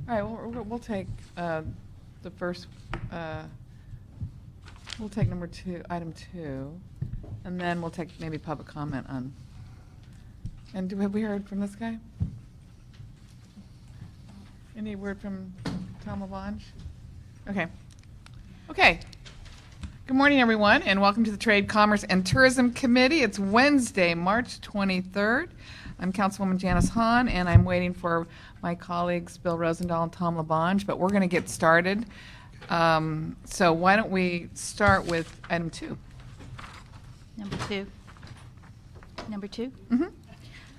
All right, we'll take the first, we'll take number 2, item 2, and then we'll take maybe public comment on. And have we heard from this guy? Any word from Tom LaBonge? Okay. Okay. Good morning, everyone, and welcome to the Trade, Commerce, and Tourism Committee. It's Wednesday, March 23rd. I'm Councilwoman Janice Hahn, and I'm waiting for my colleagues Bill Rosendahl and Tom LaBonge, but we're going to get started. So why don't we start with item 2? Number 2. Mm-hmm.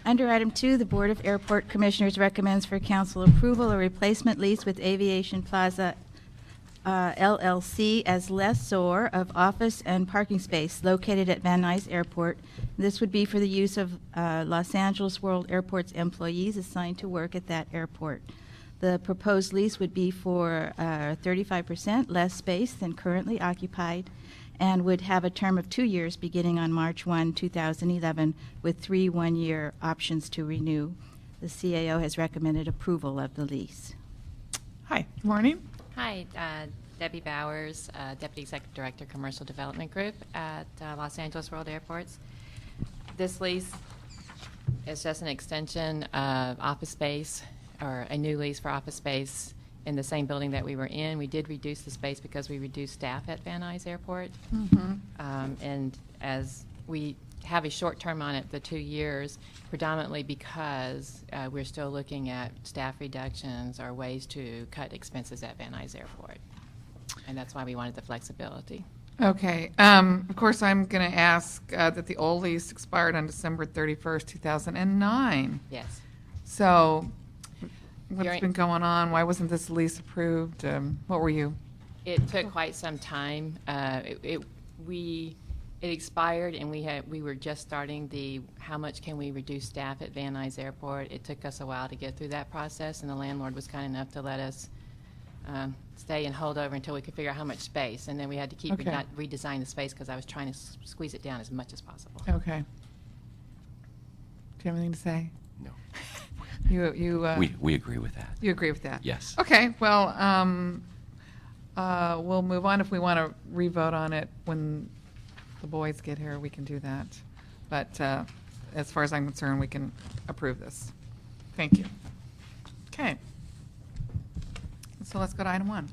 Under item 2, the Board of Airport Commissioners recommends for council approval a replacement lease with Aviation Plaza LLC as lessor of office and parking space located at Van Nuys Airport. This would be for the use of Los Angeles World Airport's employees assigned to work at that airport. The proposed lease would be for 35% less space than currently occupied and would have a term of 2 years beginning on March 1, 2011, with 3 one-year options to renew. The CAO has recommended approval of the lease. Hi, good morning. Hi, Debbie Bowers, Deputy Executive Director, Commercial Development Group at Los Angeles World Airports. This lease is just an extension of office space, or a new lease for office space in the same building that we were in. We did reduce the space because we reduced staff at Van Nuys Airport. Mm-hmm. And as we have a short term on it, the 2 years, predominantly because we're still looking at staff reductions or ways to cut expenses at Van Nuys Airport. And that's why we wanted the flexibility. Okay. Of course, I'm going to ask that the old lease expired on December 31st, 2009. Yes. So what's You're been going on? Why wasn't this lease approved? What were you? It took quite some time. It expired, and we were just starting the how much can we reduce staff at Van Nuys Airport. It took us a while to get through that process, and the landlord was kind enough to let us stay and hold over until we could figure out how much space, and then we had to keep Okay. redesign the space because I was trying to squeeze it down as much as possible. Okay. Do you have anything to say? No. We agree with that. You agree with that? Yes. Okay. Well, we'll move on. If we want to re-vote on it when the boys get here, we can do that. But as far as I'm concerned, we can approve this. Thank you. Okay. So let's go to item 1.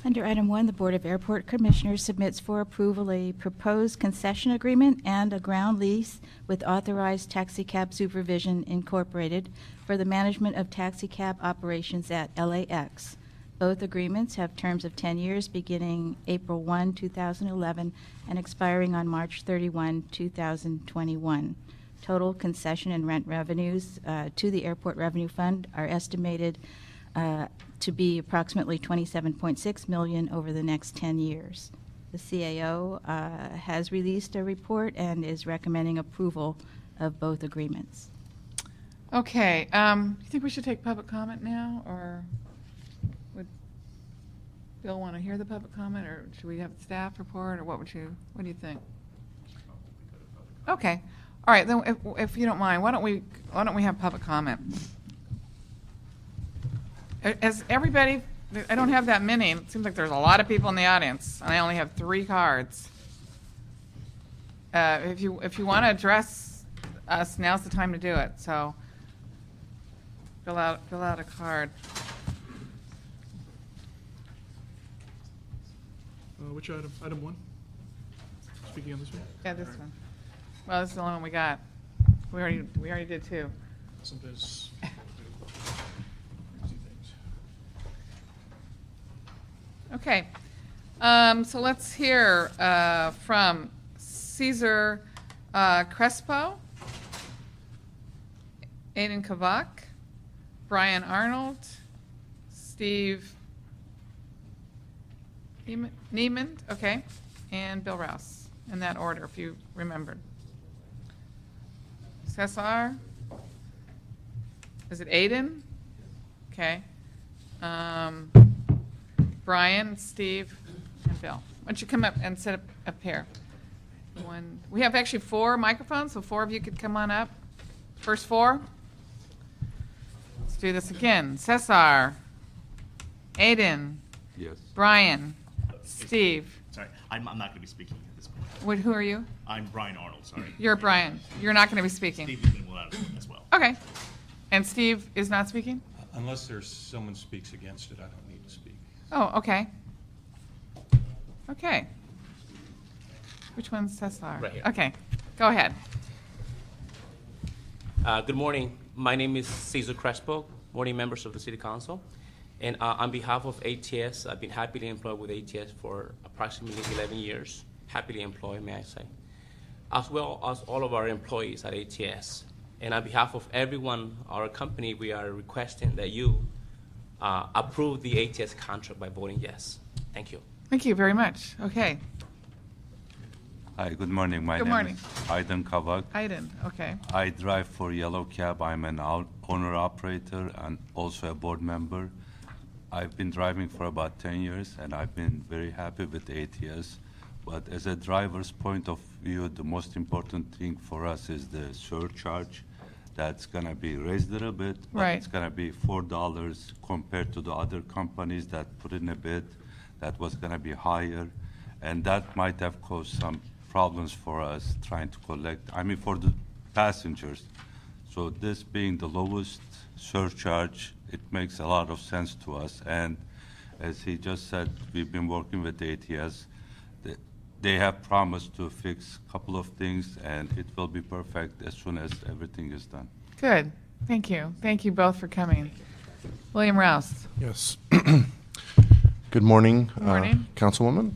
Under item 1, the Board of Airport Commissioners submits for approval a proposed concession agreement and a ground lease with Authorized Taxicab Supervision Incorporated for the management of taxicab operations at LAX. Both agreements have terms of 10 years beginning April 1, 2011 and expiring on March 31, 2021. Total concession and rent revenues to the Airport Revenue Fund are estimated to be approximately $27.6 million over the next 10 years. The CAO has released a report and is recommending approval of both agreements. Okay. You think we should take public comment now, or would Bill want to hear the public comment, or should we have a staff report, or what do you think? Okay. All right. Then, if you don't mind, why don't we have public comment? As everybody, I don't have that many. It seems like there's a lot of people in the audience, and I only have 3 cards. If you want to address us, now's the time to do it. So fill out a card. Which item? Item 1? Speaking on this one? Yeah, this one. Well, this is the only one we got. We already did 2. Sometimes Okay. So let's hear from Cesar Crespo, Aiden Kavak, Brian Arnold, Steve Niemand, okay, and Bill Rouse, in that order, if you remembered. Cesar? Is it Aiden? Okay. Brian, Steve, and Bill. Why don't you come up and sit up here? We have actually 4 microphones, so 4 of you could come on up. First 4. Let's do this again. Cesar, Aiden, Yes. Brian, Steve. Sorry, I'm not going to be speaking at this point. Who are you? I'm Brian Arnold, sorry. You're Brian. You're not going to be speaking. Steve has been allowed as well. Okay. And Steve is not speaking? Unless there's someone speaks against it, I don't need to speak. Oh, okay. Okay. Which one's Cesar? Right here. Okay. Go ahead. Good morning. My name is Cesar Crespo, morning members of the City Council. And on behalf of ATS, I've been happily employed with ATS for approximately 11 years. Happily employed, may I say. As well as all of our employees at ATS. And on behalf of everyone, our company, we are requesting that you approve the ATS contract by voting yes. Thank you. Thank you very much. Okay. Hi, good morning. My Good name morning. is Aydın Kavak. Aiden. Okay. I drive for Yellow Cab. I'm an owner-operator and also a board member. I've been driving for about 10 years, and I've been very happy with ATS. But as a driver's point of view, the most important thing for us is the surcharge. That's going to be raised a little bit, but Right. it's going to be $4 compared to the other companies that put in a bid that was going to be higher. And that might have caused some problems for us trying to collect, for the passengers. So this being the lowest surcharge, it makes a lot of sense to us. And as he just said, we've been working with ATS. They have promised to fix a couple of things, and it will be perfect as soon as everything is done. Good. Thank you. Thank you both for coming. William Rouse. Yes. Good morning, Good morning. Councilwoman.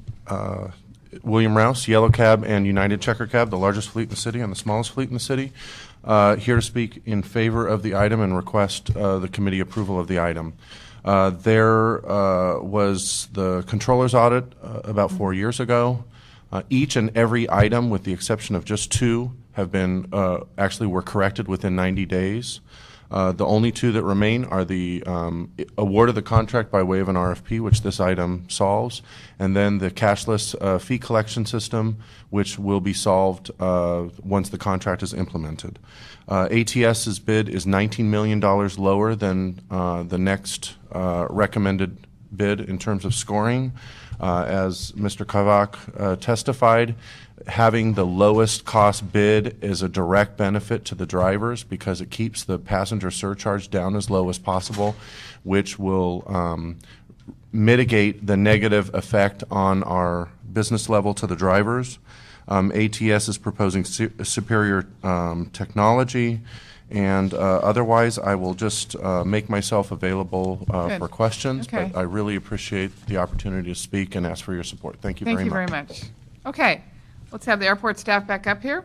William Rouse, Yellow Cab and United Checker Cab, the largest fleet in the city and the smallest fleet in the city. Here to speak in favor of the item and request the committee approval of the item. There was the controller's audit about 4 years ago. Each and every item, with the exception of just two, have been actually were corrected within 90 days. The only two that remain are the award of the contract by way of an RFP, which this item solves, and then the cashless fee collection system, which will be solved once the contract is implemented. ATS's bid is $19 million lower than the next recommended bid in terms of scoring. As Mr. Kavak testified, having the lowest cost bid is a direct benefit to the drivers because it keeps the passenger surcharge down as low as possible, which will mitigate the negative effect on our business level to the drivers. ATS is proposing superior technology, and otherwise I will just make myself available Good. for questions, Okay. but I really appreciate the opportunity to speak and ask for your support. Thank you Thank very you much. very much. Okay. Let's have the airport staff back up here.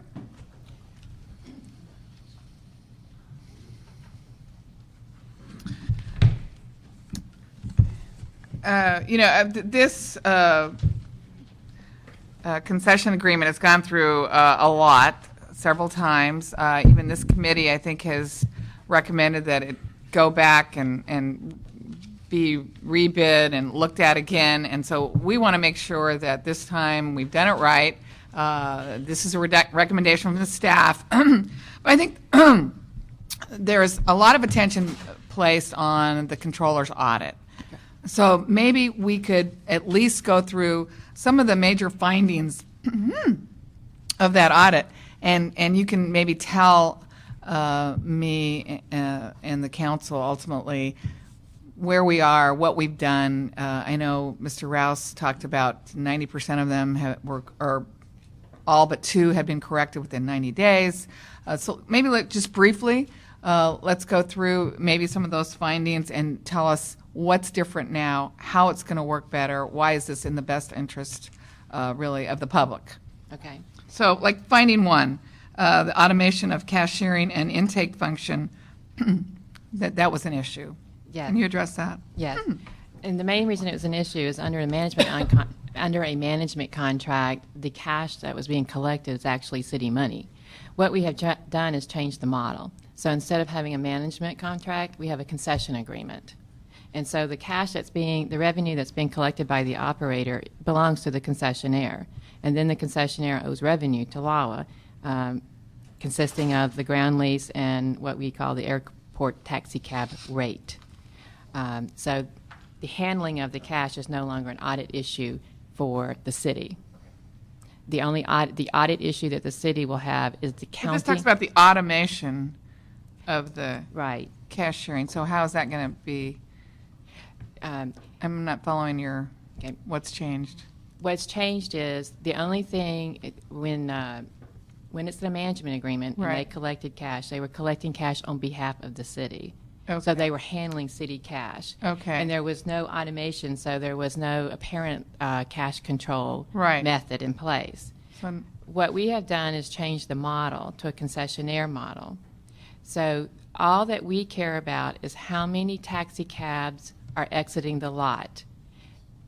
This concession agreement has gone through a lot, several times. Even this committee, I think, has recommended that it go back and be rebid and looked at again. And so we want to make sure that this time we've done it right. This is a recommendation from the staff. But I think there's a lot of attention placed on the controller's audit. So maybe we could at least go through some of the major findings of that audit, and you can maybe tell me and the council ultimately where we are, what we've done. I know Mr. Rouse talked about 90% of them or all but two have been corrected within 90 days. So maybe just briefly, let's go through maybe some of those findings and tell us what's different now, how it's going to work better, why is this in the best interest, really, of the public. Okay. So, like finding one, the automation of cashiering and intake function, that was an issue. Yes. Can you address that? Yes. And the main reason it was an issue is under a management contract, the cash that was being collected is actually city money. What we have done is change the model. So instead of having a management contract, we have a concession agreement. And so the the revenue that's being collected by the operator belongs to the concessionaire. And then the concessionaire owes revenue to LAWA, consisting of the ground lease and what we call the airport taxi cab rate. So the handling of the cash is no longer an audit issue for the city. The only the audit issue that the city will have is the county. This talks about the automation of the Right. cash sharing. So how is that going to be? I'm not following your. Okay. What's changed? What's changed is the only thing when it's the management agreement and they Right. collected cash, they were collecting cash on behalf of the city. Okay. So they were handling city cash. Okay. And there was no automation, so there was no apparent cash control Right. method in place. So, What we have done is change the model to a concessionaire model. So all that we care about is how many taxi cabs are exiting the lot,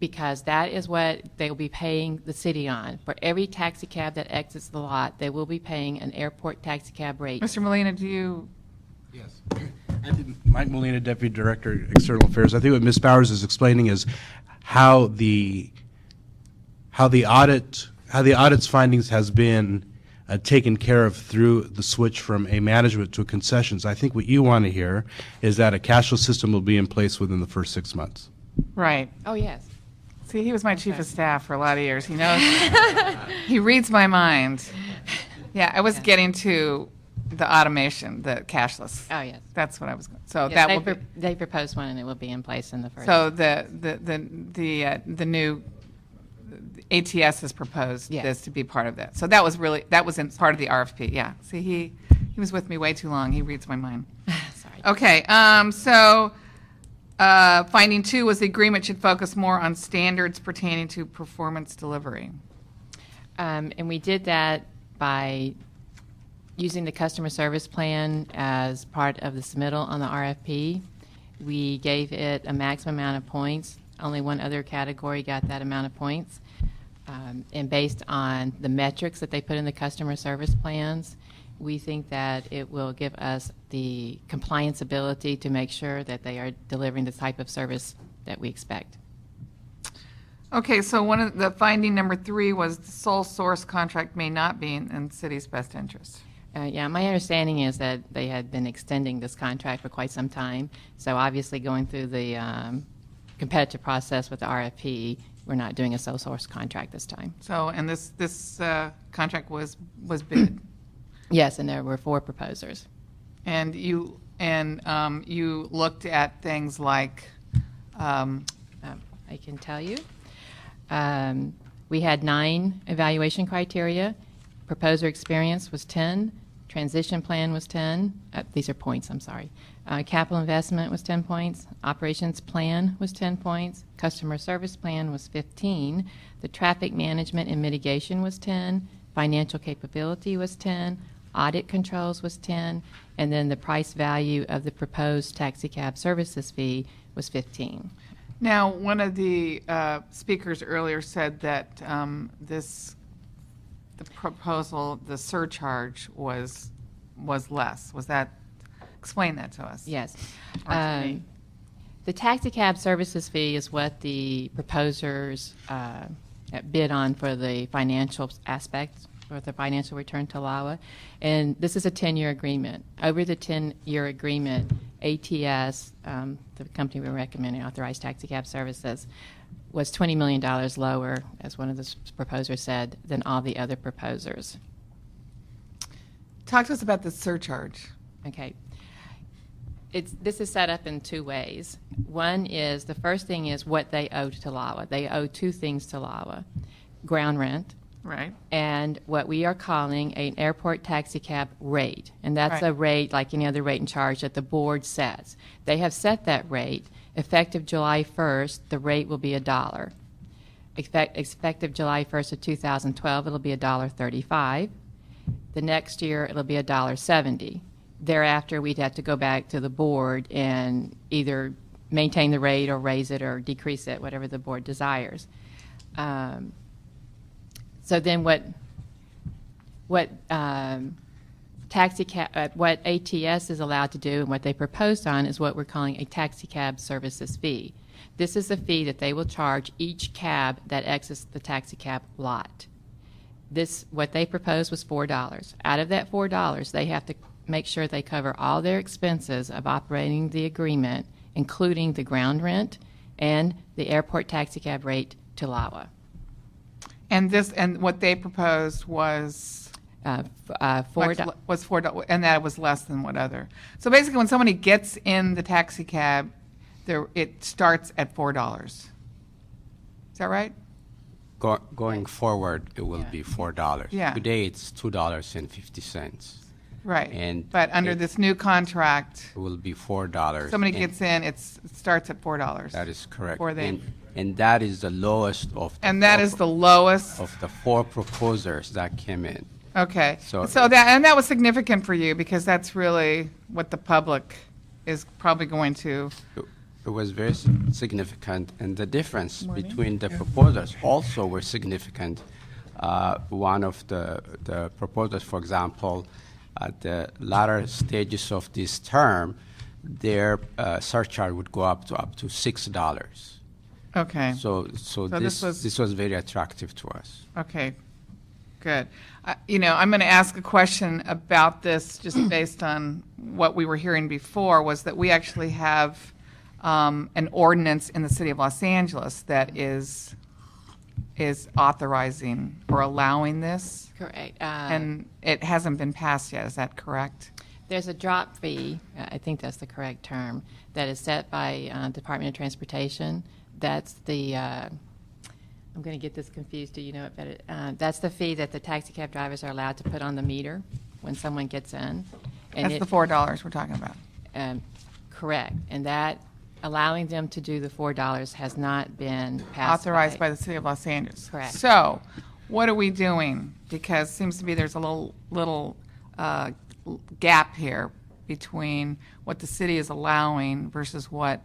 because that is what they will be paying the city on. For every taxi cab that exits the lot, they will be paying an airport taxi cab rate. Mr. Molina, do you? Yes. Mike Molina, Deputy Director, External Affairs. I think what Ms. Bowers is explaining is how the audit's findings has been taken care of through the switch from a management to a concessions. I think what you want to hear is that a cashless system will be in place within the first 6 months. Right. Oh, yes. See, he was my chief of staff for a lot of years. He knows. He reads my mind. Yeah, I was getting to the automation, the cashless. Oh, yes. That's what I was. So Yes, that will be. they proposed one, and it will be in place in the first. So the new ATS has proposed Yes. this to be part of that. So that was in part of the RFP. Yeah. See, he was with me way too long. He reads my mind. Sorry. Okay. Finding 2 was the agreement should focus more on standards pertaining to performance delivery. And we did that by using the customer service plan as part of the submittal on the RFP. We gave it a maximum amount of points. Only one other category got that amount of points. And based on the metrics that they put in the customer service plans, we think that it will give us the compliance ability to make sure that they are delivering the type of service that we expect. Okay, so one of the finding number 3 was the sole source contract may not be in city's best interest. Yeah, my understanding is that they had been extending this contract for quite some time. So obviously going through the competitive process with the RFP, we're not doing a sole source contract this time. So, and this contract was bid, Yes, and there were 4 proposers. and you looked at things like, I can tell you. We had 9 evaluation criteria. Proposer experience was 10. Transition plan was 10. These are points, I'm sorry. Capital investment was 10 points. Operations plan was 10 points. Customer service plan was 15. The traffic management and mitigation was 10. Financial capability was 10. Audit controls was 10. And then the price value of the proposed taxi cab services fee was 15. now, one of the speakers earlier said that the proposal, the surcharge was less. Was that, explain that to us. Yes. Or to me. The taxi cab services fee is what the proposers bid on for the financial aspect, for the financial return to LAWA. And this is a 10-year agreement. Over the 10-year agreement, ATS, the company we're recommending, Authorized Taxi Cab Services, was $20 million lower, as one of the proposers said, than all the other proposers. Talk to us about the surcharge. Okay. This is set up in 2 ways. One is, the first thing is what they owe to LAWA. They owe 2 things to LAWA: ground rent, Right. and what we are calling an airport taxi cab rate. And that's Right. a rate like any other rate and charge that the board sets. They have set that rate. Effective July 1st, the rate will be $1. Effective July 1st of 2012, it'll be $1.35. The next year, it'll be $1.70. Thereafter, we'd have to go back to the board and either maintain the rate or raise it or decrease it, whatever the board desires. So then what ATS is allowed to do and what they proposed on is what we're calling a taxi cab services fee. This is a fee that they will charge each cab that exits the taxi cab lot. What they proposed was $4. Out of that $4, they have to make sure they cover all their expenses of operating the agreement, including the ground rent and the airport taxicab rate to LAWA. And what they proposed was $4. was $4, and that was less than what other. So basically, when somebody gets in the taxi cab, it starts at $4. Is that right? Going forward, it will be $4. Yeah. Today, it's $2.50. Right. But under this new contract, It will be $4. somebody and gets in, it starts at $4. That is correct. Before they- And that is the lowest of the And that is the lowest. of the 4 proposers that came in. Okay. So- That was significant for you because that's really what the public is probably going to. It was very significant, and the difference between the proposals also were significant. One of the proposals, for example, at the latter stages of this term, their surcharge would go up to $6. Okay. So this was- this was very attractive to us. Okay, good. I'm going to ask a question about this just based on what we were hearing before, was that we actually have an ordinance in the city of Los Angeles that is authorizing or allowing this, Correct. and it hasn't been passed yet. Is that correct? There's a drop fee, I think that's the correct term, that is set by Department of Transportation. That's the, I'm going to get this confused, do you know it better? That's the fee that the taxi cab drivers are allowed to put on the meter when someone gets in. And That's the $4 we're talking about. Correct. And that, allowing them to do the $4 has not been passed. Authorized by the city of Los Angeles. Correct. So, what are we doing? Because it seems to be there's a little gap here between what the city is allowing versus what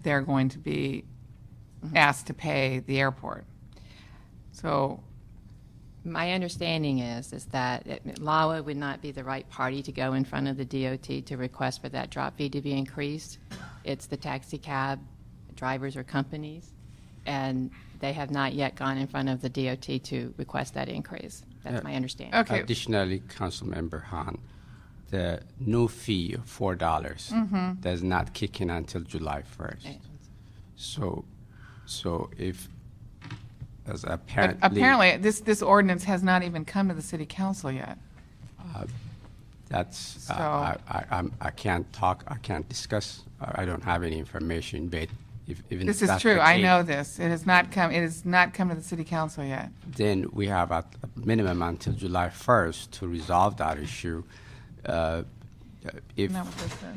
they're going to be asked to pay the airport. So, My understanding is that LAWA would not be the right party to go in front of the DOT to request for that drop fee to be increased. It's the taxi cab drivers or companies, and they have not yet gone in front of the DOT to request that increase. That's my understanding. okay. Additionally, Councilmember Hahn, the new fee of $4 does not kick in until July 1st. So if, as But apparently, this ordinance has not even come to the city council yet. that's, So- I can't talk, I can't discuss, I don't have any information, but if even This if is that's true. the I case, know this. It has not come to the city council yet. then we have at a minimum until July 1st to resolve that issue. If Isn't that what this says?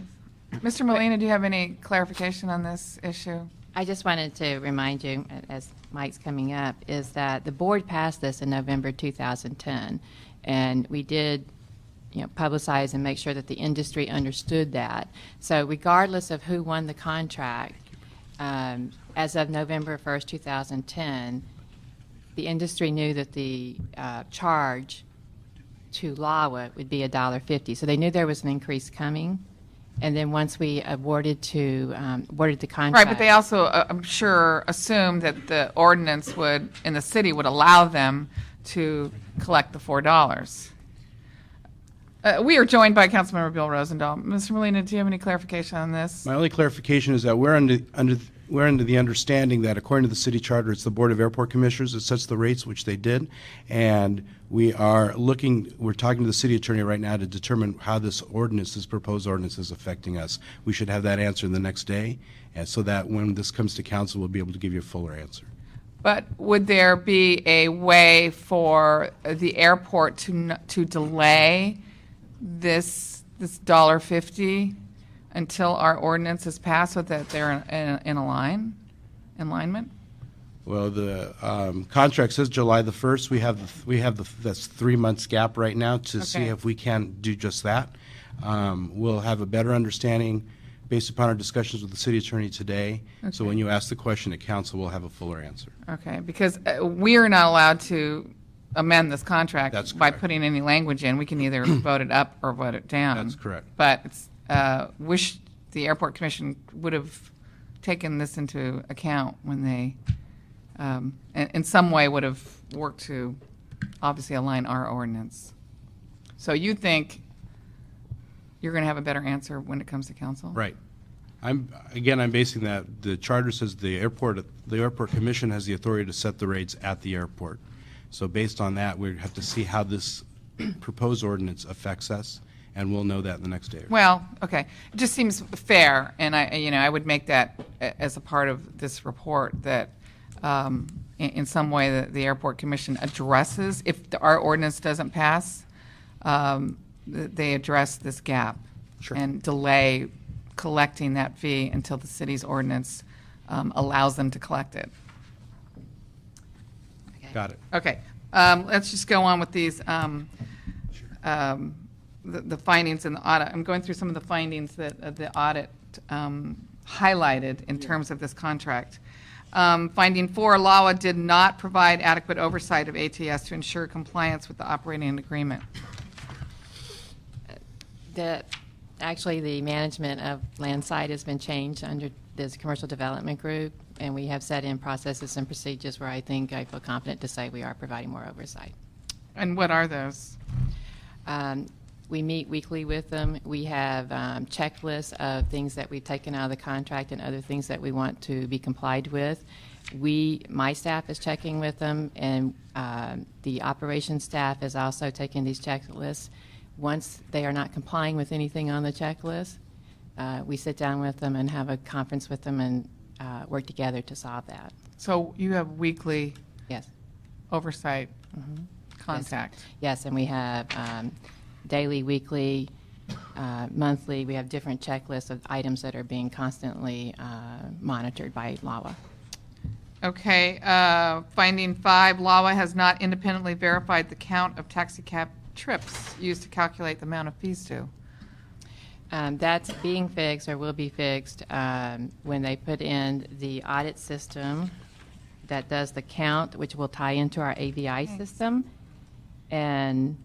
Mr. Molina, do you have any clarification on this issue? I just wanted to remind you, as Mike's coming up, is that the board passed this in November 2010, and we did, publicize and make sure that the industry understood that. So regardless of who won the contract, as of November 1st, 2010, the industry knew that the charge to LAWA would be $1.50. So they knew there was an increase coming. And then once we awarded the contract. Right, but they also, I'm sure, assumed that the ordinance in the city would allow them to collect the $4. We are joined by Councilmember Bill Rosendahl. Mr. Molina, do you have any clarification on this? My only clarification is that we're under the understanding that according to the city charter, it's the Board of Airport Commissioners that sets the rates, which they did, and we're talking to the city attorney right now to determine how this proposed ordinance is affecting us. We should have that answer the next day, and so that when this comes to council, we'll be able to give you a fuller answer. But would there be a way for the airport to delay this $1.50 until our ordinance is passed so that they're in alignment? Well, the contract says July the 1st. We have that's 3 months gap right now to see Okay. if we can do just that. We'll have a better understanding based upon our discussions with the city attorney today. So Okay. when you ask the question at council, we'll have a fuller answer. Okay, because we are not allowed to amend this contract That's by correct. putting any language in. We can either vote it up or vote it down. That's correct. But it's, wish the Airport Commission would have taken this into account when they, in some way would have worked to obviously align our ordinance. So you think you're going to have a better answer when it comes to council? Right. I'm basing that, the charter says the airport commission has the authority to set the rates at the airport. So based on that, we have to see how this proposed ordinance affects us, and we'll know that in the next day or so. Well, okay. It just seems fair, and I would make that as a part of this report, that in some way that the Airport Commission addresses, if our ordinance doesn't pass, they address this gap. Sure. And delay collecting that fee until the city's ordinance allows them to collect it. Got it. Okay, let's just go on with these, the findings in the audit. I'm going through some of the findings that the audit highlighted in terms of this contract. Finding 4, LAWA did not provide adequate oversight of ATS to ensure compliance with the operating agreement. Actually, the management of Landside has been changed under this commercial development group, and we have set in processes and procedures where I feel confident to say we are providing more oversight. And what are those? We meet weekly with them. We have checklists of things that we've taken out of the contract and other things that we want to be complied with. My staff is checking with them, and the operations staff is also taking these checklists. Once they are not complying with anything on the checklist, we sit down with them and have a conference with them and work together to solve that. So you have weekly Yes. oversight contact? Yes, and we have daily, weekly, monthly. We have different checklists of items that are being constantly monitored by LAWA. Okay, finding 5, LAWA has not independently verified the count of taxi cab trips used to calculate the amount of fees due. That's being fixed or will be fixed when they put in the audit system that does the count, which will tie into our AVI system. And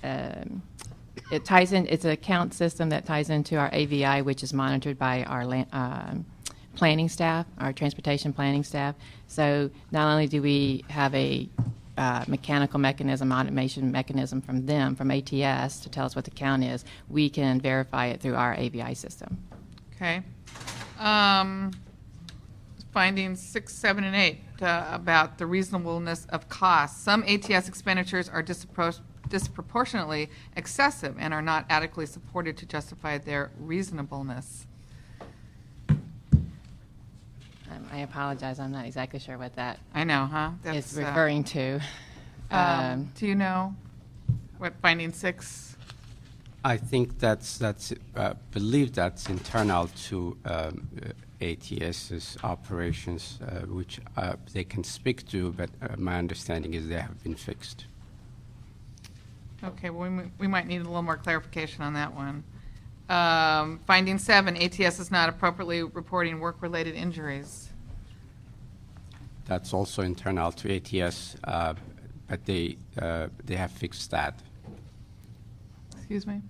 it ties in, it's a count system that ties into our AVI, which is monitored by our planning staff, our transportation planning staff. So not only do we have a mechanical mechanism, automation mechanism from them, from ATS, to tell us what the count is, we can verify it through our AVI system. Okay. Findings 6, 7, and 8 about the reasonableness of costs. Some ATS expenditures are disproportionately excessive and are not adequately supported to justify their reasonableness. I apologize, I'm not exactly sure what that I know, huh? is referring to. Do you know what finding 6? I think believe that's internal to ATS's operations, which they can speak to, but my understanding is they have been fixed. Okay, well, we might need a little more clarification on that one. Finding 7, ATS is not appropriately reporting work-related injuries. That's also internal to ATS, but they have fixed that. Excuse me?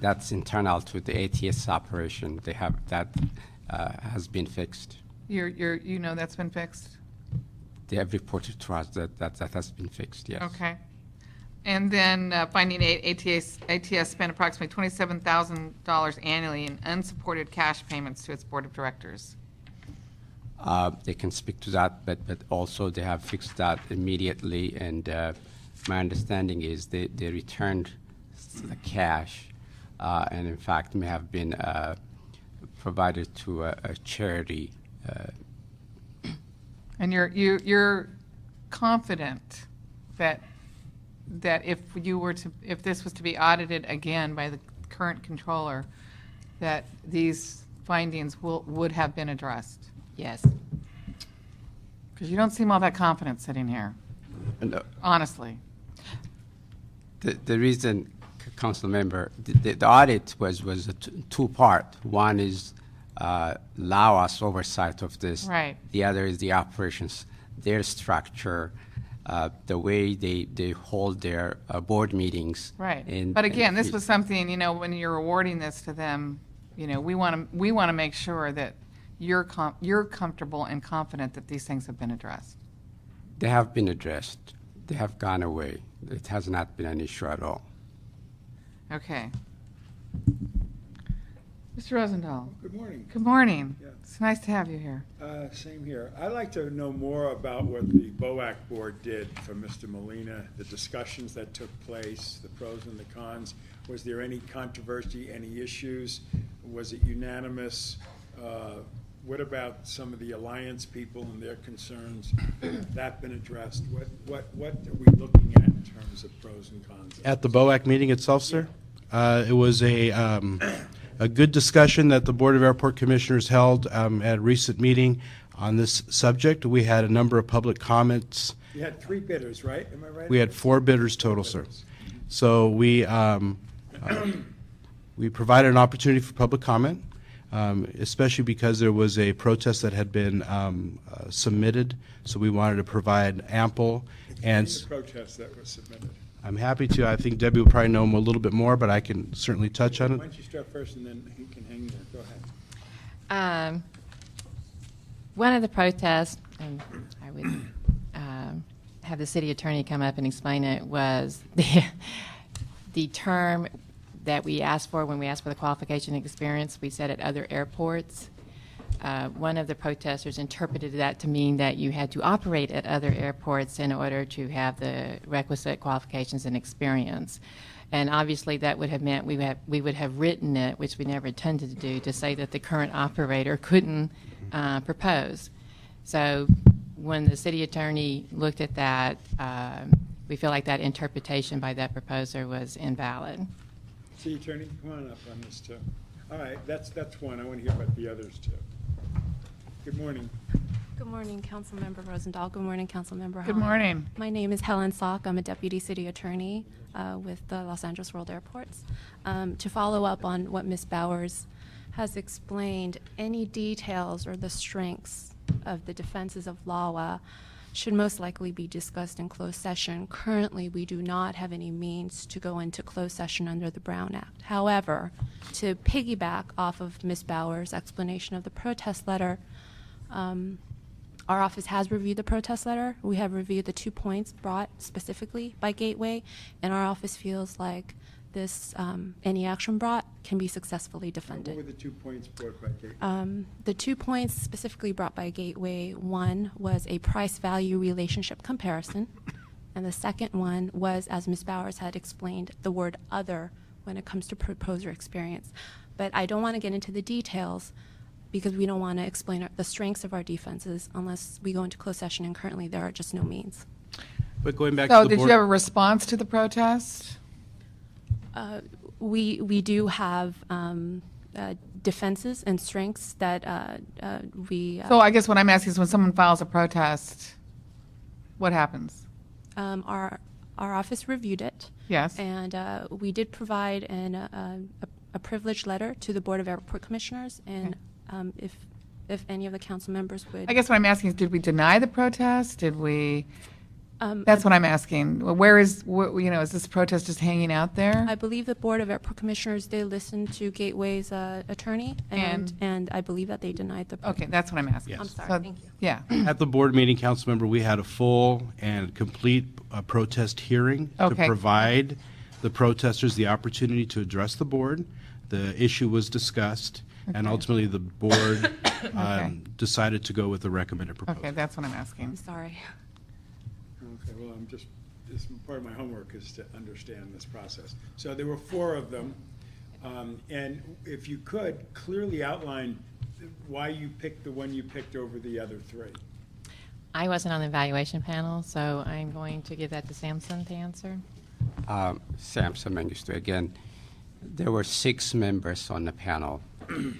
That's internal to the ATS operation. They have that has been fixed. You know that's been fixed? They have reported to us that has been fixed, yes. Okay. And then finding 8, ATS spent approximately $27,000 annually in unsupported cash payments to its board of directors. They can speak to that, but also they have fixed that immediately, and my understanding is they returned the cash, and in fact may have been provided to a charity. And you're confident that if this was to be audited again by the current controller, that these findings would have been addressed? Yes. Because you don't seem all that confident sitting here, And, honestly. the reason, council member, the audit was a two-part. One is allow us oversight of this. Right. The other is the operations, their structure, the way they hold their board meetings. Right. But again, this was something, when you're awarding this to them, we want to make sure that you're comfortable and confident that these things have been addressed. They have been addressed. They have gone away. It has not been an issue at all. Okay. Mr. Rosendahl. Good morning. Good morning. Yeah. It's nice to have you here. Same here. I'd like to know more about what the BOAC board did for Mr. Molina, the discussions that took place, the pros and the cons. Was there any controversy, any issues? Was it unanimous? What about some of the alliance people and their concerns? That been addressed? What are we looking at in terms of pros and cons? At the BOAC meeting itself, sir? It was a good discussion that the Board of Airport Commissioners held at a recent meeting on this subject. We had a number of public comments. You had 3 bidders, right? Am I right? We had 4 bidders total, sir. So we provided an opportunity for public comment, especially because there was a protest that had been submitted. So we wanted to provide ample and The protest that was submitted. I'm happy to. I think Debbie will probably know a little bit more, but I can certainly touch on Why it. don't you start first and then he can hang there. Go ahead. One of the protests, and I would have the city attorney come up and explain it, was the term that we asked for when we asked for the qualification experience. We said at other airports. One of the protesters interpreted that to mean that you had to operate at other airports in order to have the requisite qualifications and experience. And obviously that would have meant we would have written it, which we never intended to do, to say that the current operator couldn't propose. So when the city attorney looked at that, we feel like that interpretation by that proposer was invalid. City Attorney, come on up on this too. All right, that's one. I want to hear about the others too. Good morning. Good morning, Councilmember Rosendahl. Good morning, Councilmember Hahn. Good morning. My name is Helen Sock. I'm a deputy city attorney with the Los Angeles World Airports. To follow up on what Ms. Bowers has explained, any details or the strengths of the defenses of LAWA should most likely be discussed in closed session. Currently, we do not have any means to go into closed session under the Brown Act. However, to piggyback off of Ms. Bowers' explanation of the protest letter, our office has reviewed the protest letter. We have reviewed the 2 points brought specifically by Gateway, and our office feels like this, any action brought can be successfully defended. What were the 2 points brought by Gateway? The 2 points specifically brought by Gateway, one was a price-value relationship comparison, and the second one was, as Ms. Bowers had explained, the word other when it comes to proposer experience. But I don't want to get into the details because we don't want to explain the strengths of our defenses unless we go into closed session, and currently there are just no means. But going back So to the did board, you have a response to the protest? We do have defenses and strengths that we. So I guess what I'm asking is when someone files a protest, what happens? Our office reviewed it. Yes. And we did provide a privilege letter to the Board of Airport Commissioners, and if any of the council members would. I guess what I'm asking is, did we deny the protest? Did we? That's what I'm asking. Where is, is this protest just hanging out there? I believe the Board of Airport Commissioners did listen to Gateway's attorney, and I believe that they denied the protest. Okay, that's what I'm asking. Yes. I'm sorry, So, thank you. Yeah. at the board meeting, council member, we had a full and complete protest hearing to Okay. provide the protesters the opportunity to address the board. The issue was discussed, and Okay. ultimately the board Okay. decided to go with the recommended proposal. Okay, that's what I'm asking. I'm sorry. Okay, well, this is part of my homework is to understand this process. So there were 4 of them, and if you could clearly outline why you picked the one you picked over the other 3. I wasn't on the evaluation panel, so I'm going to give that to Samson to answer. Samson Mengistu again. There were 6 members on the panel,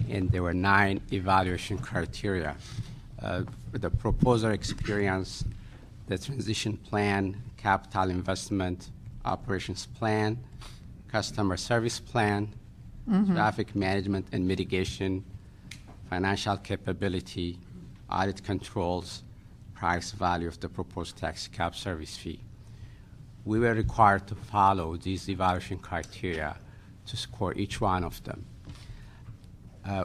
and there were 9 evaluation criteria. The proposer experience, the transition plan, capital investment, operations plan, customer service plan, traffic management and mitigation, financial capability, audit controls, price value of the proposed taxi cab service fee. We were required to follow these evaluation criteria to score each one of them.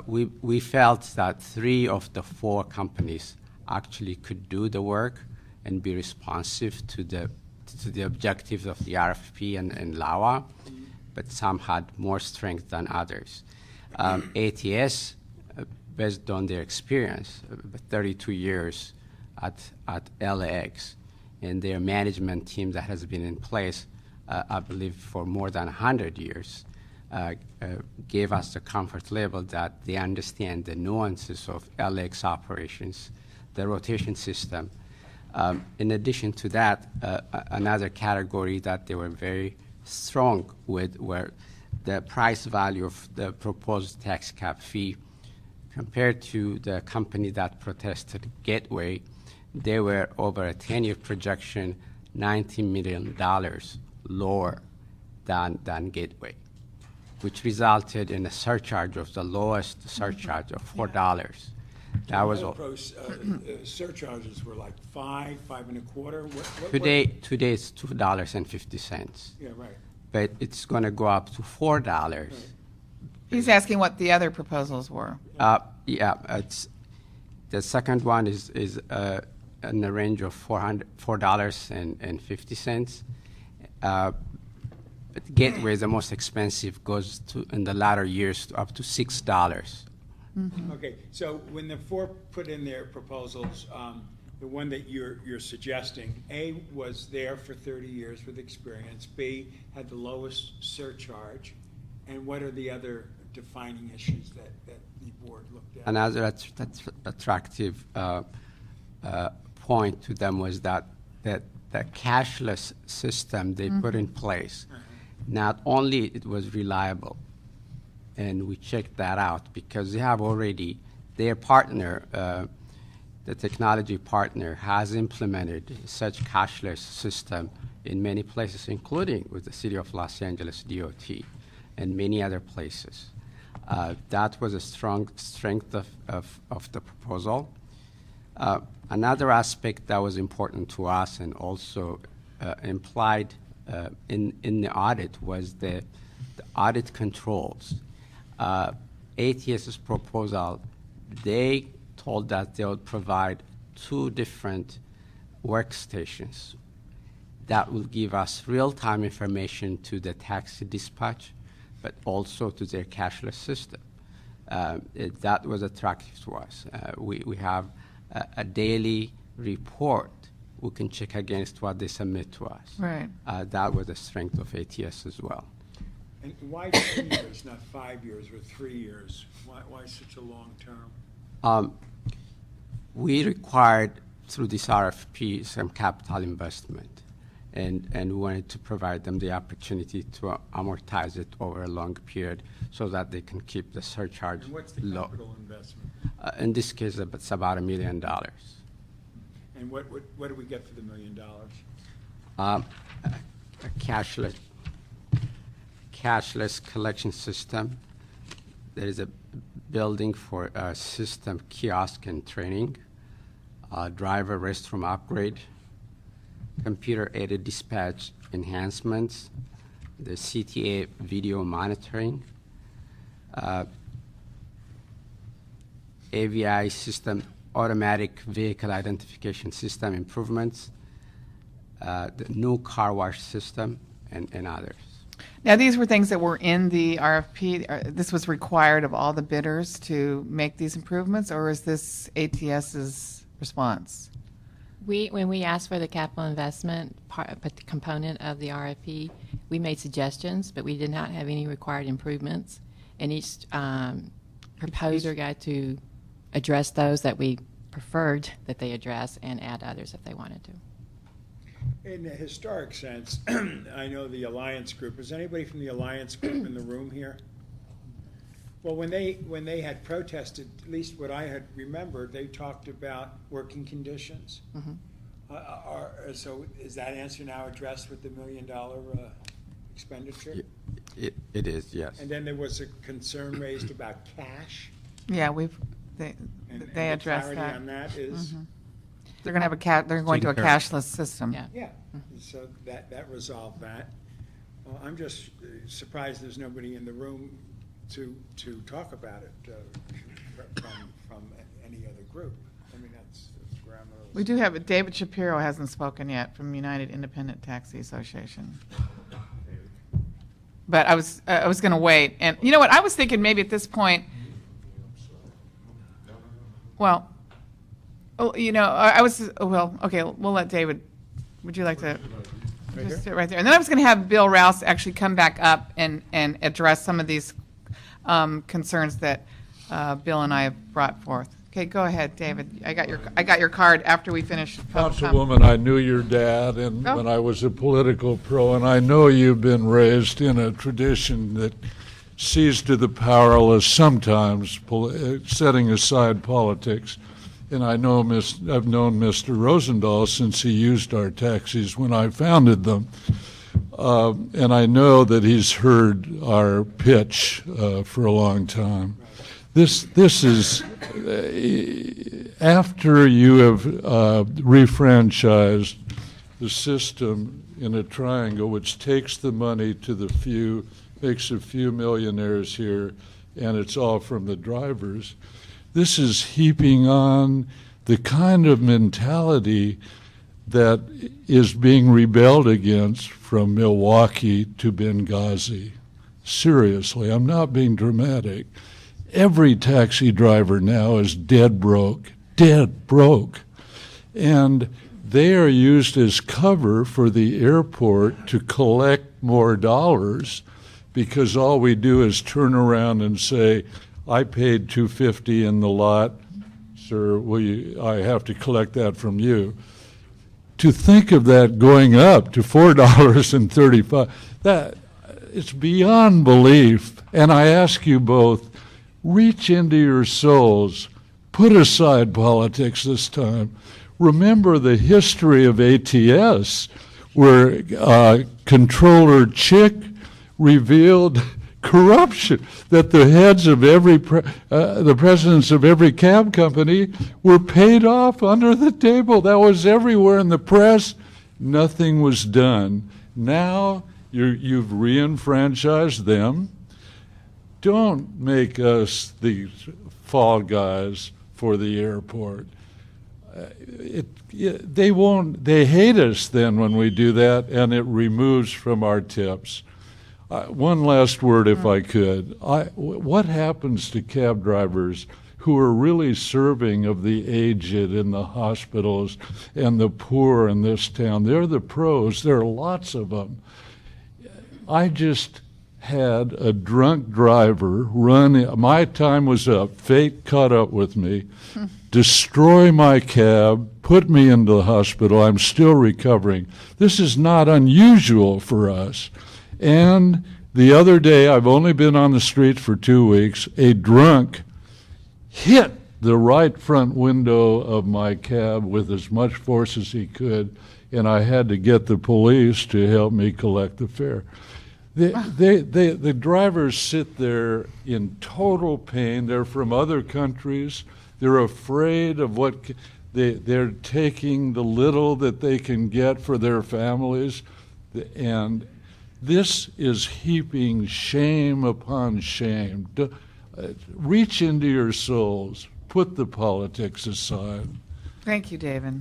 We felt that 3 of the 4 companies actually could do the work and be responsive to the objectives of the RFP and LAWA, but some had more strength than others. ATS, based on their experience, 32 years at LAX, and their management team that has been in place, I believe, for more than 100 years, gave us the comfort level that they understand the nuances of LAX operations, the rotation system. In addition to that, another category that they were very strong with were the price value of the proposed tax cap fee compared to the company that protested, Gateway. They were over a 10-year projection, $90 million lower than Gateway, which resulted in a surcharge of the lowest surcharge of $4. That was all. Surcharges were like five and a quarter. Today it's $2.50. Yeah, right. But it's going to go up to $4. Right. He's asking what the other proposals were. It's the second one is in the range of $4.50. Gateway, the most expensive, goes to in the latter years to up to $6. Mm-hmm. Okay, so when the four put in their proposals, the one that you're suggesting, A, was there for 30 years with experience, B, had the lowest surcharge, and what are the other defining issues that the board looked at? Another that's attractive point to them was that the cashless system they put in place, not only it was reliable, and we checked that out because they have already, their partner, the technology partner, has implemented such cashless system in many places, including with the City of Los Angeles DOT and many other places. That was a strong strength of the proposal. Another aspect that was important to us and also implied in the audit was the audit controls. ATS's proposal, they told us they would provide 2 different workstations that will give us real-time information to the taxi dispatch, but also to their cashless system. That was attractive to us. We have a daily report we can check against what they submit to us. Right. That was the strength of ATS as well. And why 10 years, not 5 years or 3 years? Why such a long term? We required, through this RFP, some capital investment, and we wanted to provide them the opportunity to amortize it over a long period so that they can keep the surcharge And what's the low. capital investment? In this case, it's about $1 million. And what do we get for the $1 million? A cashless collection system. There is a building for a system kiosk and training, driver restroom upgrade, computer-aided dispatch enhancements, the CTA video monitoring, AVI system, automatic vehicle identification system improvements, the new car wash system, and others. Now, these were things that were in the RFP. This was required of all the bidders to make these improvements, or is this ATS's response? When we asked for the capital investment component of the RFP, we made suggestions, but we did not have any required improvements. And each proposer got to address those that we preferred that they address and add others if they wanted to. In a historic sense, I know the Alliance Group. Is anybody from the Alliance Group in the room here? Well, when they had protested, at least what I had remembered, they talked about working conditions. Mm-hmm. So is that answer now addressed with the $1 million expenditure? It is, yes. And then there was a concern raised about cash. Yeah, they addressed the clarity that. on that is. Mm-hmm. They're going to have they're going to a cashless system. Yeah. Yeah. So that resolved that. Well, I'm just surprised there's nobody in the room to talk about it from any other group. I mean, that's where I'm a little. We do have David Shapiro hasn't spoken yet from United Independent Taxi Association. but I was going to wait. And you know what? I was thinking maybe at this point, well, okay, we'll let David. Would you like to just sit right there? And then I was going to have Bill Rouse actually come back up and address some of these concerns that Bill and I have brought forth. Okay, go ahead, David. I got your card after we finish. Councilwoman, I knew your dad, and when I was a political pro, and I know you've been raised in a tradition that sees to the powerless sometimes, setting aside politics. And I know I've known Mr. Rosendahl since he used our taxis when I founded them. And I know that he's heard our pitch for a long time. This is after you have refranchised the system in a triangle, which takes the money to the few, makes a few millionaires here, and it's all from the drivers. This is heaping on the kind of mentality that is being rebelled against from Milwaukee to Benghazi. Seriously, I'm not being dramatic. Every taxi driver now is dead broke. And they are used as cover for the airport to collect more dollars, because all we do is turn around and say, I paid $250 in the lot, sir, I have to collect that from you. To think of that going up to $4.35, that it's beyond belief. And I ask you both, reach into your souls, put aside politics this time. Remember the history of ATS, where Controller Chick revealed corruption, that the heads of the presidents of every cab company were paid off under the table. That was everywhere in the press. Nothing was done. Now you've re-enfranchised them. Don't make us the fall guys for the airport. They hate us then when we do that, and it removes from our tips. One last word, if I could. What happens to cab drivers who are really serving of the aged in the hospitals and the poor in this town? They're the pros. There are lots of them. I just had a drunk driver my time was up, fate caught up with me, destroy my cab, put me into the hospital. I'm still recovering. This is not unusual for us. And the other day, I've only been on the streets for 2 weeks, a drunk hit the right front window of my cab with as much force as he could, and I had to get the police to help me collect the fare. The drivers sit there in total pain. They're from other countries. They're afraid of what they're taking the little that they can get for their families. And this is heaping shame upon shame. Reach into your souls. Put the politics aside. Thank you, David.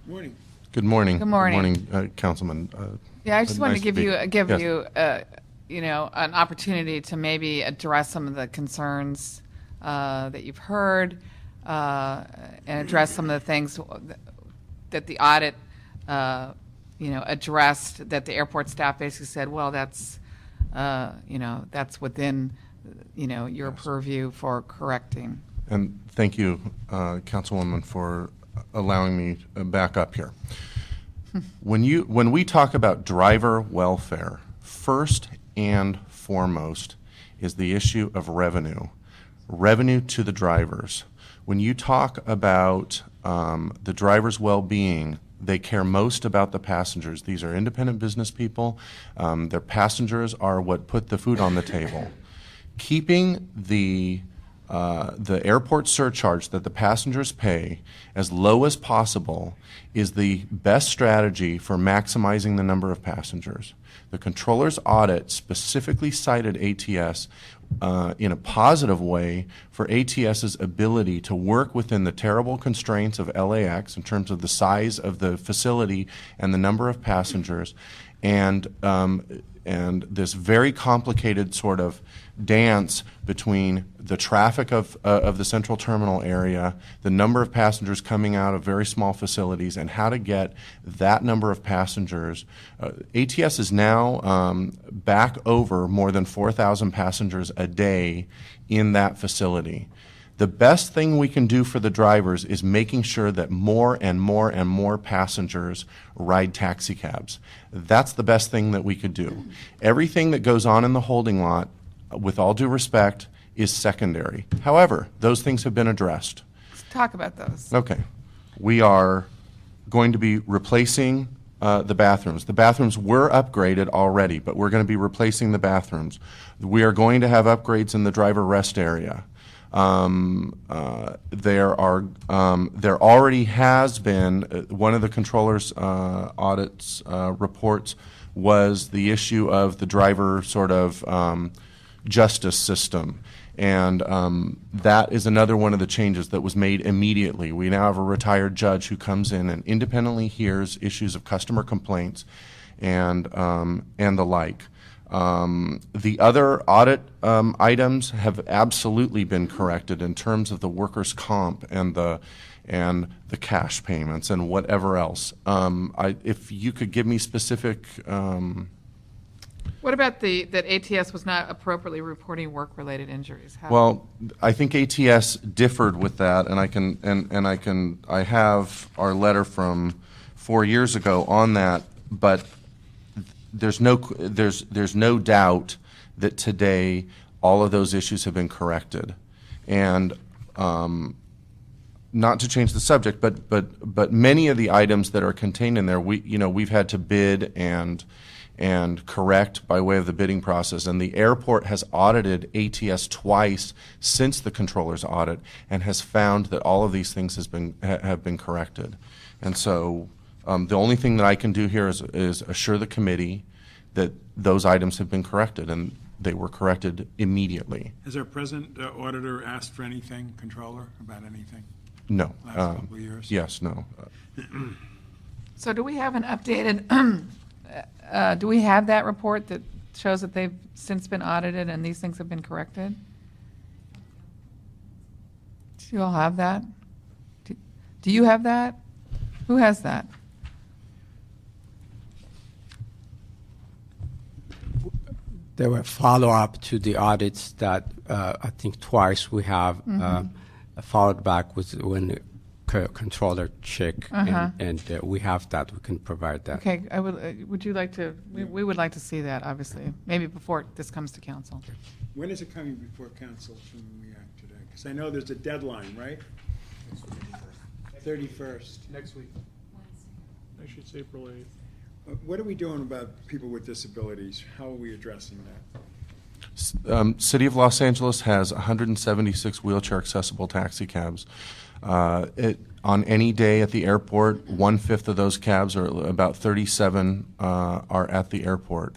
Morning. Good morning. Good morning. Good morning, Councilman. Yeah, I just wanted nice to give Yes. you an opportunity to maybe address some of the concerns that you've heard, and address some of the things that the audit, addressed. That the airport staff basically said, well, that's within, your purview for correcting. And thank you, Councilwoman, for allowing me back up here. When we talk about driver welfare, first and foremost is the issue of revenue to the drivers. When you talk about the driver's well-being, they care most about the passengers. These are independent business people. Their passengers are what put the food on the table. Keeping the airport surcharge that the passengers pay as low as possible is the best strategy for maximizing the number of passengers. The controller's audit specifically cited ATS in a positive way for ATS's ability to work within the terrible constraints of LAX in terms of the size of the facility and the number of passengers, and this very complicated sort of dance between the traffic of the central terminal area, the number of passengers coming out of very small facilities, and how to get that number of passengers. ATS is now back over more than 4,000 passengers a day in that facility. The best thing we can do for the drivers is making sure that more and more and more passengers ride taxi cabs. That's the best thing that we could do. Everything that goes on in the holding lot, with all due respect, is secondary. However, those things have been addressed. Let's talk about those. Okay. We are going to be replacing the bathrooms. The bathrooms were upgraded already, but we're going to be replacing the bathrooms. We are going to have upgrades in the driver rest area. There already has been, one of the controller's audits reports was the issue of the driver sort of justice system. And that is another one of the changes that was made immediately. We now have a retired judge who comes in and independently hears issues of customer complaints and the like. The other audit items have absolutely been corrected in terms of the workers' comp and the cash payments and whatever else. If you could give me specific. What about that ATS was not appropriately reporting work-related injuries? Well, I think ATS differed with that, and I have our letter from 4 years ago on that, but there's no doubt that today all of those issues have been corrected, and not to change the subject, but many of the items that are contained in there, we've had to bid and correct by way of the bidding process, and the airport has audited ATS twice since the controller's audit and has found that all of these things have been corrected, and so. The only thing that I can do here is assure the committee that those items have been corrected, and they were corrected immediately. Has our present auditor asked for anything, controller, about anything? No. Last couple of years? Yes, no. So do we have an updated, do we have that report that shows that they've since been audited and these things have been corrected? Do you all have that? Do you have that? Who has that? There were follow-up to the audits that I think twice we have followed back with when the controller check, and we have that. We can provide that. Okay, would you like to, we would like to see that, obviously, maybe before this comes to council. When is it coming before council from we act today? Because I know there's a deadline, right? 31st. Next week. Actually, it's April 8th. What are we doing about people with disabilities? How are we addressing that? City of Los Angeles has 176 wheelchair accessible taxi cabs. On any day at the airport, 1/5 of those cabs, or about 37, are at the airport.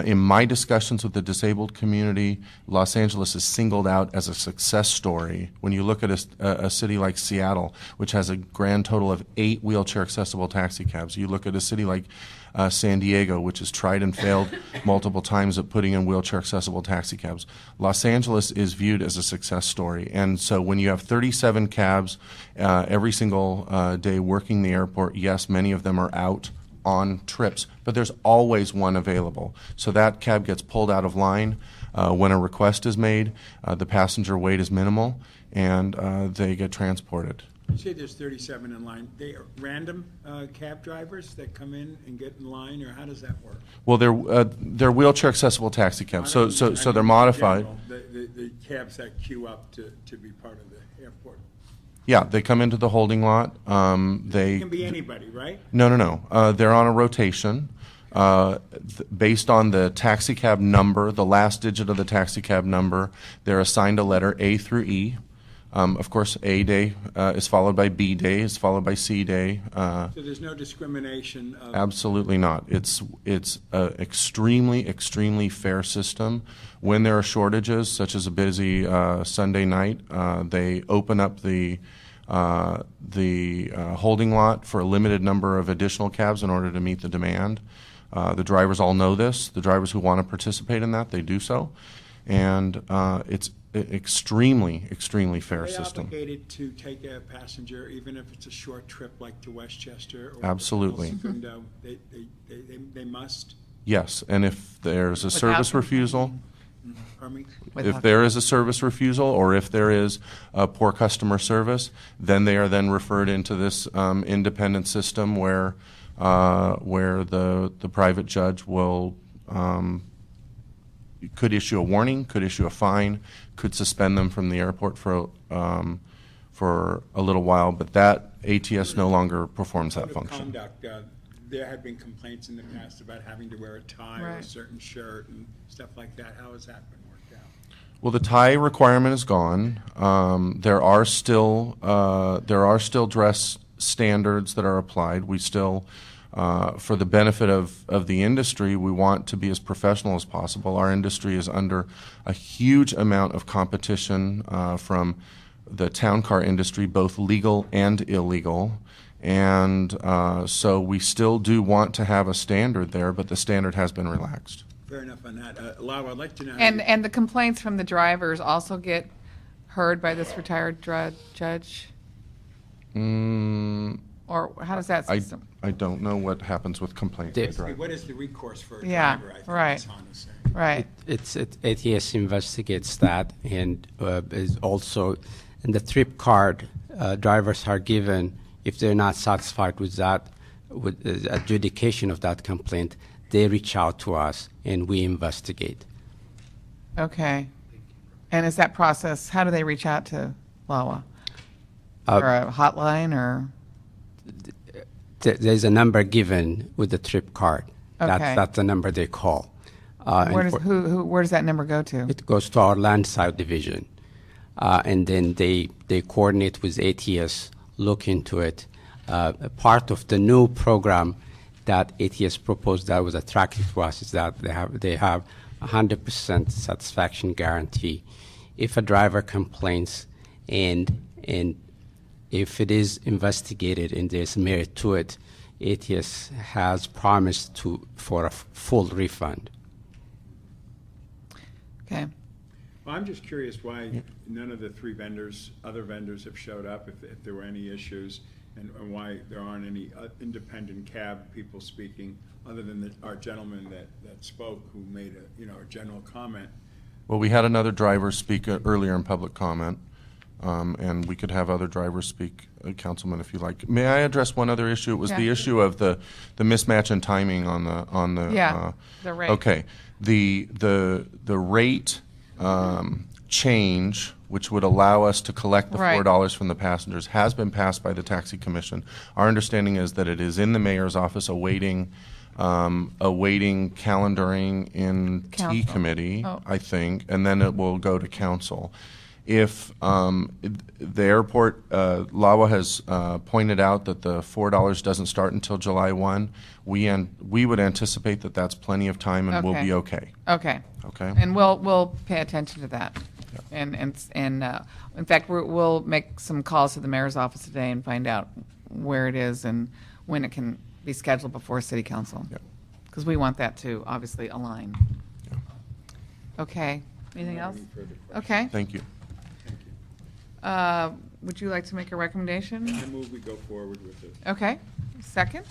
In my discussions with the disabled community, Los Angeles is singled out as a success story. When you look at a city like Seattle, which has a grand total of 8 wheelchair accessible taxi cabs, you look at a city like San Diego, which has tried and failed multiple times at putting in wheelchair accessible taxi cabs. Los Angeles is viewed as a success story. And so when you have 37 cabs every single day working the airport, yes, many of them are out on trips, but there's always one available. So that cab gets pulled out of line when a request is made, the passenger weight is minimal, and they get transported. You say there's 37 in line. They are random cab drivers that come in and get in line, or how does that work? Well, they're wheelchair accessible taxy cabs, so they're modified. The cabs that queue up to be part of the airport. Yeah, they come into the holding lot. It can be anybody, right? No. They're on a rotation. Based on the taxi cab number, the last digit of the taxi cab number, they're assigned a letter A through E. Of course, A day is followed by B day, is followed by C day. So there's no discrimination of... Absolutely not. It's an extremely fair system. When there are shortages, such as a busy Sunday night, they open up the holding lot for a limited number of additional cabs in order to meet the demand. The drivers all know this. The drivers who want to participate in that, they do so. And it's an extremely fair Are they system. obligated to take a passenger, even if it's a short trip like to Westchester? Or Absolutely. El Segundo? They must? Yes, and if there's a service refusal, Pardon me? if there is a service refusal or if there is a poor customer service, then they are then referred into this independent system where the private judge will could issue a warning, could issue a fine, could suspend them from the airport for a little while, but that ATS no longer performs that Code of function. conduct, there have been complaints in the past about having to wear a tie or a Right. certain shirt and stuff like that. How has that been worked out? Well, the tie requirement is gone. There are still dress standards that are applied. We still, for the benefit of the industry, we want to be as professional as possible. Our industry is under a huge amount of competition from the town car industry, both legal and illegal. And so we still do want to have a standard there, but the standard has been relaxed. Fair enough on that. Lau, I'd like to know. how And you- and the complaints from the drivers also get heard by this retired judge? Or how does that system? I don't know what happens with complaints. by Basically, drivers. what is the recourse for a Yeah, driver, I think right. is Hannah's saying. Right. ATS investigates that, and is also in the trip card drivers are given. If they're not satisfied with that, with the adjudication of that complaint, they reach out to us and we investigate. Okay. And is that process, how do they reach out to LAWA? Uh, Or a hotline or? There's a number given with the trip card. Okay. That's the number they call. Where and does, where does that number go to? It goes to our landside division, and then they coordinate with ATS, look into it. A part of the new program that ATS proposed that was attractive to us is that they have 100% satisfaction guarantee. If a driver complains and if it is investigated and there's merit to it, ATS has promised for a full refund. Okay. Well, I'm just curious why none of the other vendors have showed up, if there were any issues, and why there aren't any independent cab people speaking, other than our gentleman that spoke, who made a general comment. Well, we had another driver speak earlier in public comment, and we could have other drivers speak, Councilman, if you like. May I address one other issue? It was the issue of the mismatch in timing on the Yeah, the rate. Okay, the rate change, which would allow us to collect the Right. $4 from the passengers, has been passed by the Taxi Commission. Our understanding is that it is in the mayor's office awaiting calendaring in T Council. committee, Oh. I think, and then it will go to council. If the airport, LAWA has pointed out that the $4 doesn't start until July 1, we would anticipate that that's plenty of time and we'll be okay. Okay. Okay. And we'll pay attention to that. And in fact, we'll make some calls to the mayor's office today and find out where it is and when it can be scheduled before city council. Because we want that to obviously align. Okay. Anything else? Okay. Thank you. Would you like to make a recommendation? I move we go forward with it. Okay, second.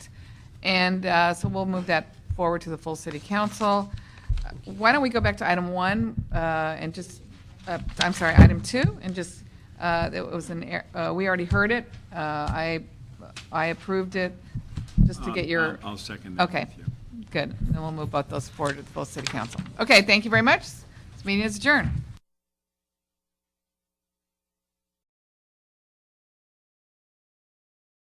And so we'll move that forward to the full city council. Why don't we go back to item 1 and just, I'm sorry, item 2, and just, it was we already heard it. I approved it, just to get your. I'll second that. Okay, with you. good. Then we'll move both those forward to the full city council. Okay, thank you very much. This meeting is adjourned.